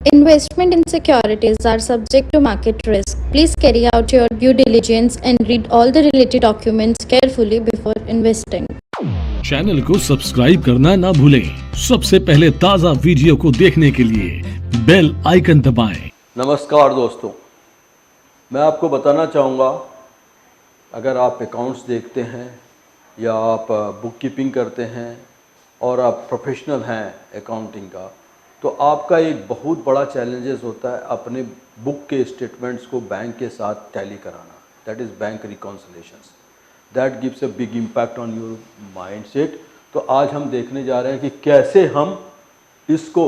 Investment in securities are subject to market risk. Please carry out your due diligence and read all the related documents carefully before investing. Channel को subscribe करना ना भूलें। सबसे पहले ताज़ा video को देखने के लिए बेल आइकन दबाएं। नमस्कार दोस्तों, मैं आपको बताना चाहूँगा, अगर आप अकाउंट्स देखते हैं या आप बुक कीपिंग करते हैं और आप प्रोफेशनल हैं अकाउंटिंग का, तो आपका एक बहुत बड़ा चैलेंजेस होता है अपने बुक के स्टेटमेंट्स को बैंक के साथ टैली कराना। That is bank reconciliations. That gives a big impact on your mindset. तो आज हम देखने जा रहे हैं कि कैसे हम इसको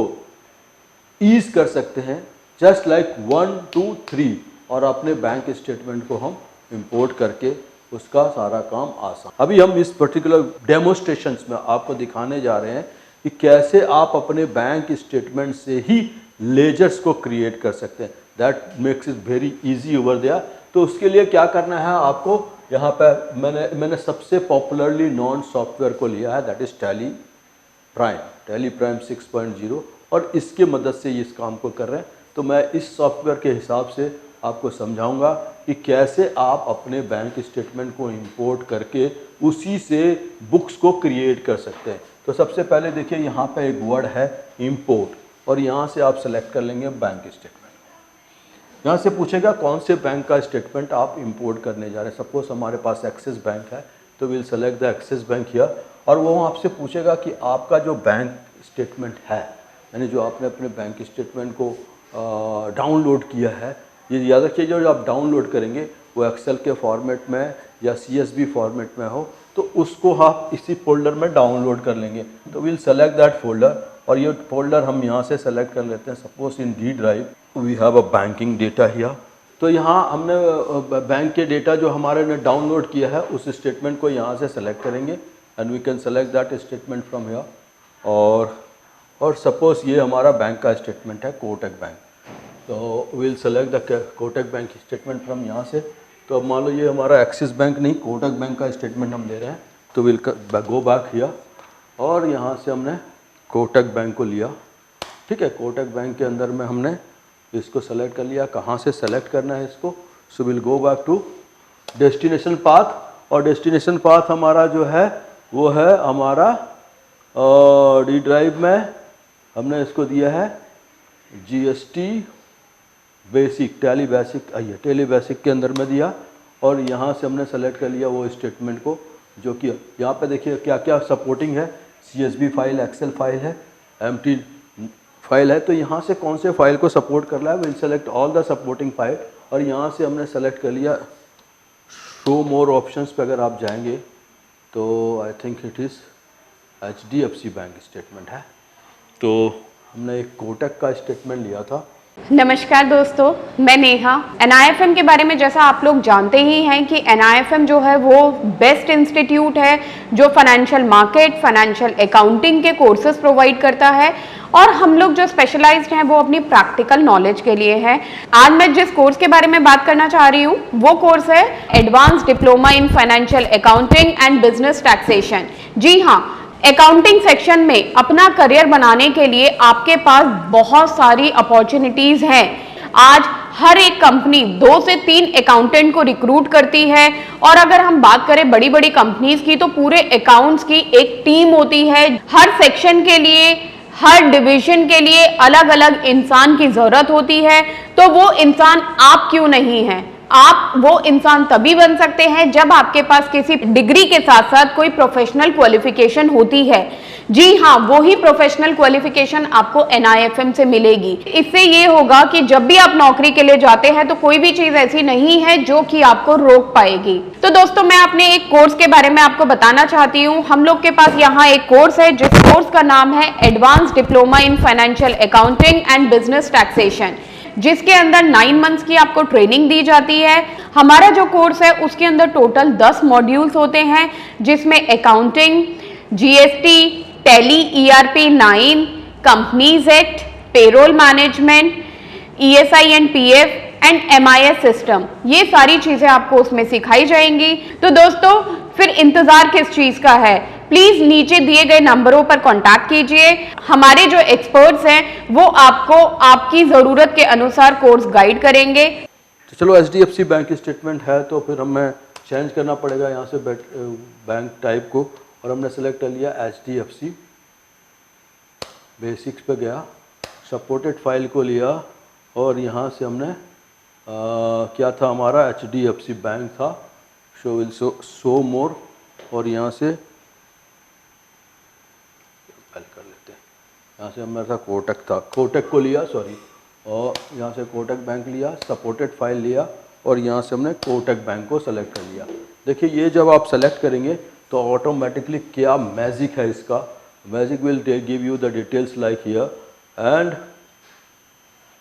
ईज कर सकते हैं, जस्ट लाइक 1 2 3, और अपने बैंक स्टेटमेंट को हम इंपोर्ट करके उसका सारा काम आसान। अभी हम इस पर्टिकुलर डेमोस्ट्रेशंस में आपको दिखाने जा रहे हैं कि कैसे आप अपने बैंक स्टेटमेंट से ही लेजर्स को क्रिएट कर सकते हैं। That makes it very easy over there. तो उसके लिए क्या करना है आपको, यहाँ पर मैंने सबसे पॉपुलरली नॉन सॉफ्टवेयर को लिया है, दैट इज़ टैली प्राइम 6.0, और इसके मदद से इस काम को कर रहे हैं। तो मैं इस सॉफ्टवेयर के हिसाब से आपको समझाऊंगा कि कैसे आप अपने बैंक स्टेटमेंट को इंपोर्ट करके उसी से बुक्स को क्रिएट कर सकते हैं। तो सबसे पहले देखिए, यहाँ पे एक वर्ड है इंपोर्ट, और यहाँ से आप सेलेक्ट कर लेंगे बैंक स्टेटमेंट। यहाँ से पूछेगा कौन से बैंक का स्टेटमेंट आप इंपोर्ट करने जा रहे हैं। सपोज हमारे पास एक्सिस बैंक है, तो will select the axis bank here, और वो आपसे पूछेगा कि आपका जो बैंक स्टेटमेंट है, यानी जो आपने अपने बैंक स्टेटमेंट को डाउनलोड किया है, ये याद रखिए जो आप डाउनलोड करेंगे वो एक्सेल के फॉर्मेट में या CSV फॉर्मेट में हो, तो उसको आप इसी फोल्डर में डाउनलोड कर लेंगे। तो विल सेलेक्ट दैट फोल्डर, और ये फोल्डर हम यहाँ से सेलेक्ट कर लेते हैं। Suppose in D drive we have a banking data here. तो यहाँ हमने बैंक के डेटा जो हमारे ने डाउनलोड किया है उस स्टेटमेंट को यहाँ से सेलेक्ट करेंगे, and we can select that statement from here. और सपोज ये हमारा बैंक का स्टेटमेंट है, कोटक बैंक। तो will select the Kotak bank statement from यहाँ से। तो अब मान लो ये हमारा एक्सिस बैंक नहीं, कोटक बैंक का स्टेटमेंट हम ले रहे हैं, तो विल गो बैक हियर, और यहाँ से हमने कोटक बैंक को लिया। ठीक है, कोटक बैंक के अंदर में हमने इसको सेलेक्ट कर लिया। कहाँ से सेलेक्ट करना है इसको, so will go back to destination path, और डेस्टिनेशन पाथ हमारा जो है वो है हमारा डी ड्राइव में हमने इसको दिया है GST बेसिक, टैली बेसिक, आइए टैली बेसिक के अंदर में दिया, और यहाँ से हमने सेलेक्ट कर लिया वो स्टेटमेंट को, जो कि यहाँ पे देखिए क्या क्या सपोर्टिंग है। CSV फाइल, एक्सेल फाइल है, MT फाइल है। तो यहाँ से कौन से फाइल को सपोर्ट कर रहा है, will select all the supporting file, और यहाँ से हमने सेलेक्ट कर लिया शो मोर ऑप्शंस पे। अगर आप जाएंगे तो I think it is HDFC bank statement है, तो हमने एक कोटक का स्टेटमेंट लिया था। नमस्कार दोस्तों, मैं नेहा। NIFM के बारे में जैसा आप लोग जानते ही हैं कि NIFM जो है वो बेस्ट इंस्टीट्यूट है जो फाइनेंशियल मार्केट, फाइनेंशियल अकाउंटिंग के कोर्सेज प्रोवाइड करता है, और हम लोग जो स्पेशलाइज्ड हैं वो अपनी प्रैक्टिकल नॉलेज के लिए है। आज मैं जिस कोर्स के बारे में बात करना चाह रही हूँ वो कोर्स है advance diploma in financial accounting and business taxation. जी हाँ, अकाउंटिंग सेक्शन में अपना करियर बनाने के लिए आपके पास बहुत सारी अपॉर्चुनिटीज हैं। आज हर एक कंपनी 2 से 3 अकाउंटेंट को रिक्रूट करती है, और अगर हम बात करें बड़ी बड़ी कंपनीज की तो पूरे अकाउंट्स की एक टीम होती है। हर सेक्शन के लिए, हर डिवीजन के लिए अलग अलग इंसान की जरूरत होती है। तो वो इंसान आप क्यों नहीं है? आप वो इंसान तभी बन सकते हैं जब आपके पास किसी डिग्री के साथ साथ कोई प्रोफेशनल क्वालिफिकेशन होती है। जी हाँ, वो ही प्रोफेशनल क्वालिफिकेशन आपको NIFM से मिलेगी। इससे ये होगा कि जब भी आप नौकरी के लिए जाते हैं तो कोई भी चीज ऐसी नहीं है जो कि आपको रोक पाएगी। तो दोस्तों, मैं अपने एक कोर्स के बारे में आपको बताना चाहती हूँ। हम लोग के पास यहाँ एक कोर्स है जिस कोर्स का नाम है advance diploma in financial accounting and business taxation, जिसके अंदर 9 मंथ्स की आपको ट्रेनिंग दी जाती है। हमारा जो कोर्स है उसके अंदर टोटल 10 मॉड्यूल्स होते हैं, जिसमें accounting, GST, tally, ERP 9, companies act, payroll management, ESI and PF and MIS system, ये सारी चीजें आपको उसमें सिखाई जाएंगी। तो दोस्तों, फिर इंतजार किस चीज का है? प्लीज नीचे दिए गए नंबरों पर कांटेक्ट कीजिए। हमारे जो एक्सपर्ट्स हैं वो आपको आपकी जरूरत के अनुसार कोर्स गाइड करेंगे। तो चलो HDFC बैंक की स्टेटमेंट है तो फिर हमें चेंज करना पड़ेगा यहाँ से बैंक टाइप को, और हमने सेलेक्ट कर लिया HDFC। बेसिक्स पे गया, सपोर्टेड फाइल को लिया और यहाँ से हमने क्या था हमारा HDFC बैंक था, शो विल शो मोर, और यहाँ से फाइल कर लेते हैं। यहाँ से हमारा था कोटक था, कोटक को लिया सॉरी, और यहाँ से कोटक बैंक लिया, सपोर्टेड फाइल लिया और यहाँ से हमने कोटक बैंक को सेलेक्ट कर लिया। देखिए ये जब आप सेलेक्ट करेंगे तो ऑटोमेटिकली क्या मैजिक है इसका, magic will give you the details like here. And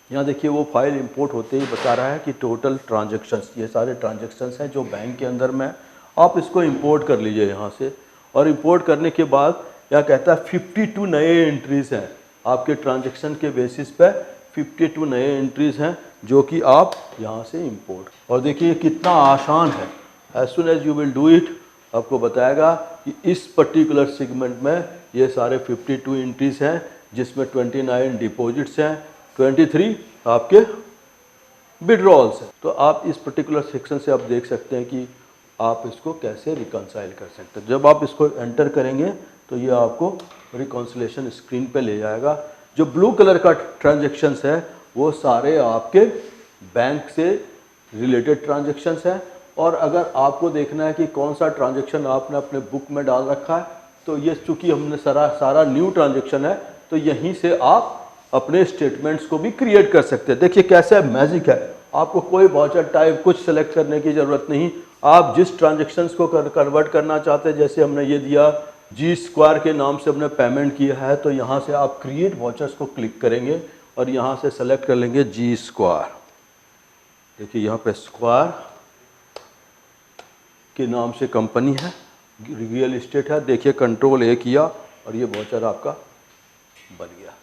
यहाँ देखिए वो फाइल इंपोर्ट होते ही बता रहा है कि टोटल ट्रांजैक्शंस, ये सारे ट्रांजैक्शंस हैं जो बैंक के अंदर में, आप इसको इंपोर्ट कर लीजिए यहाँ से। और इंपोर्ट करने के बाद यहाँ कहता है 52 नए एंट्रीज़ हैं आपके ट्रांजैक्शन के बेसिस पे, 52 नए एंट्रीज़ हैं जो कि आप यहाँ से इंपोर्ट। और देखिए कितना आसान है, as soon as you will do it आपको बताएगा कि इस पर्टिकुलर सेगमेंट में ये सारे 52 एंट्रीज़ हैं जिसमें 29 डिपॉजिट्स हैं, 23 आपके विड्रॉल्स हैं। तो आप इस पर्टिकुलर सेक्शन से आप देख सकते हैं कि आप इसको कैसे रिकंसाइल कर सकते हैं। जब आप इसको एंटर करेंगे तो ये आपको रिकंसिलेशन स्क्रीन पे ले जाएगा। जो ब्लू कलर का ट्रांजैक्शंस है वो सारे आपके बैंक से रिलेटेड ट्रांजैक्शंस हैं, और अगर आपको देखना है कि कौन सा ट्रांजैक्शन आपने अपने बुक में डाल रखा है तो ये चूँकि हमने सारा न्यू ट्रांजैक्शन है तो यहीं से आप अपने स्टेटमेंट्स को भी क्रिएट कर सकते हैं। देखिए कैसे मैजिक है, आपको कोई वाउचर टाइप कुछ सेलेक्ट करने की ज़रूरत नहीं। आप जिस ट्रांजैक्शंस को कन्वर्ट करना चाहते हैं, जैसे हमने ये दिया जी स्क्वायर के नाम से हमने पेमेंट किया है, तो यहाँ से आप क्रिएट वाउचर्स को क्लिक करेंगे और यहाँ से सेलेक्ट कर लेंगे जी स्क्वायर। देखिए यहाँ पे स्क्वायर के नाम से कंपनी है, रियल इस्टेट है। देखिए कंट्रोल A किया और ये वाउचर आपका बन गया।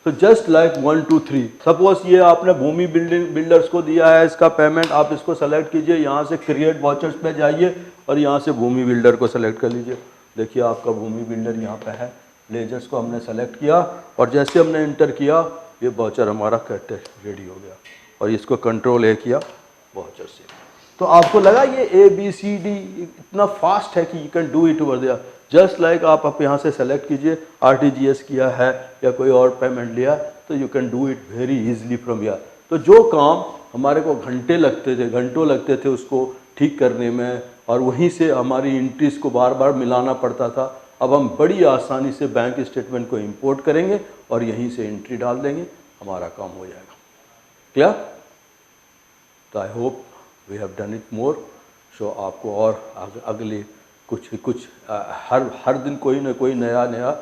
तो जस्ट लाइक 1 2 3, सपोज ये आपने भूमि बिल्डर्स को दिया है इसका पेमेंट, आप इसको सेलेक्ट कीजिए, यहाँ से क्रिएट वाउचर्स पे जाइए और यहाँ से भूमि बिल्डर को सेलेक्ट कर लीजिए। देखिए आपका भूमि बिल्डर यहाँ पे है, लेजर्स को हमने सेलेक्ट किया और जैसे हमने इंटर किया ये वाउचर हमारा कट रेडी हो गया, और इसको कंट्रोल A किया वाउचर से। तो आपको लगा ये ABCD इतना फास्ट है कि you can do it over there. Just like आप यहाँ से सेलेक्ट कीजिए, RTGS किया है या कोई और पेमेंट लिया तो you can do it very easily from here. तो जो काम हमारे को घंटों लगते थे उसको ठीक करने में, और वहीं से हमारी एंट्रीज को बार बार मिलाना पड़ता था, अब हम बड़ी आसानी से बैंक स्टेटमेंट को इंपोर्ट करेंगे और यहीं से एंट्री डाल देंगे, हमारा काम हो जाएगा। क्लियर? तो I hope we have done it more. So आपको और अगले कुछ हर दिन कोई ना कोई नया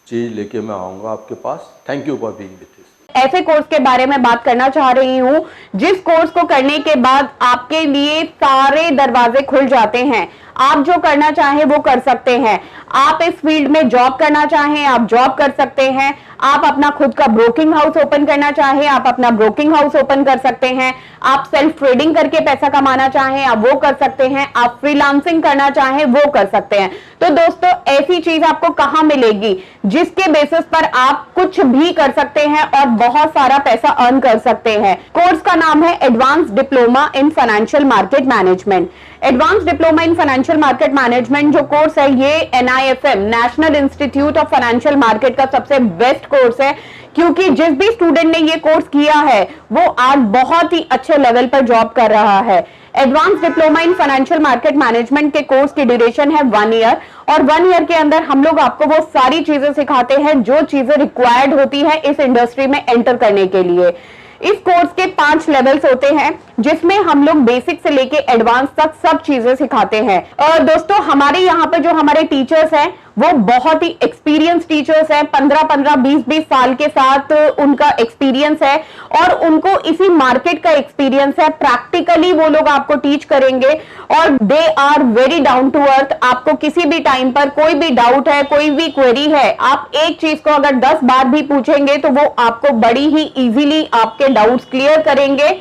चीज़ लेके मैं आऊँगा आपके पास। Thank you for being with this. ऐसे कोर्स के बारे में बात करना चाह रही हूँ जिस कोर्स को करने के बाद आपके लिए सारे दरवाजे खुल जाते हैं, आप जो करना चाहें वो कर सकते हैं। आप इस फील्ड में जॉब करना चाहें आप जॉब कर सकते हैं, आप अपना खुद का ब्रोकिंग हाउस ओपन करना चाहें आप अपना ब्रोकिंग हाउस ओपन कर सकते हैं, आप सेल्फ ट्रेडिंग करके पैसा कमाना चाहें आप वो कर सकते हैं, आप फ्रीलांसिंग करना चाहें वो कर सकते हैं। तो दोस्तों ऐसी चीज आपको कहां मिलेगी जिसके बेसिस पर आप कुछ भी कर सकते हैं और बहुत सारा पैसा अर्न कर सकते हैं। कोर्स का नाम है advance diploma in financial market management. Advance diploma in financial market management जो कोर्स है ये NIFM national institute of financial market का सबसे बेस्ट कोर्स है, क्योंकि जिस भी स्टूडेंट ने ये कोर्स किया है वो आज बहुत ही अच्छे लेवल पर जॉब कर रहा है। Advance diploma in financial market management के कोर्स की ड्यूरेशन है 1 ईयर, और 1 ईयर के अंदर हम लोग आपको वो सारी चीजें सिखाते हैं जो चीजें रिक्वायर्ड होती है इस इंडस्ट्री में एंटर करने के लिए। इस कोर्स के 5 लेवल्स होते हैं जिसमें हम लोग बेसिक से लेके एडवांस तक सब चीजें सिखाते हैं। और दोस्तों हमारे यहाँ पर जो हमारे टीचर्स हैं वो बहुत ही एक्सपीरियंस टीचर्स हैं, 15-15, 20-20 साल के साथ उनका एक्सपीरियंस है और उनको इसी मार्केट का एक्सपीरियंस है। प्रैक्टिकली वो लोग आपको टीच करेंगे और they are very down to earth. आपको किसी भी टाइम पर कोई भी डाउट है, कोई भी क्वेरी है, आप एक चीज को अगर 10 बार भी पूछेंगे तो वो आपको बड़ी ही इजीली आपके डाउट्स क्लियर करेंगे